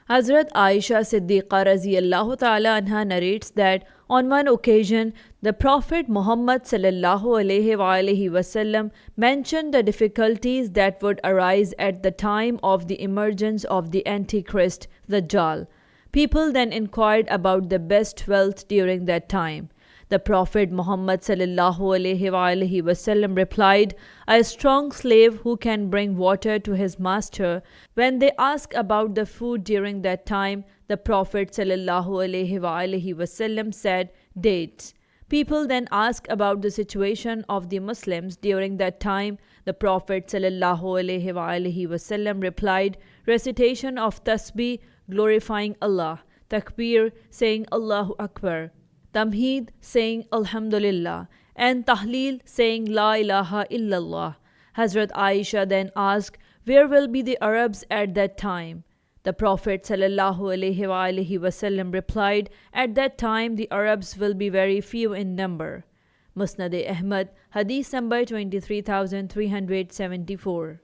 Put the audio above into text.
Hazrat Aisha Siddiqa Raziyallahu Ta'ala Anha narrates that on one occasion the Prophet Muhammad Sallallahu Alaihi Wasallam mentioned the difficulties that would arise at the time of the emergence of the Antichrist, the Dajjal. People then inquired about the best wealth during that time. The Prophet Muhammad sallallahu alaihi wasallam replied, "A strong slave who can bring water to his master." When they asked about the food during that time, the Prophet sallallahu alaihi wasallam said, "Dates." People then asked about the situation of the Muslims during that time. The Prophet sallallahu alaihi wasallam replied, "Recitation of tasbih, glorifying Allah; takbir, saying Allahu Akbar; Tamheed, saying Alhamdulillah; and Tahleel, saying La ilaha illallah." Hazrat Aisha then asked, "Where will be the Arabs at that time?" The Prophet ﷺ replied, "At that time the Arabs will be very few in number." Musnad Ahmad, Hadith number 23374.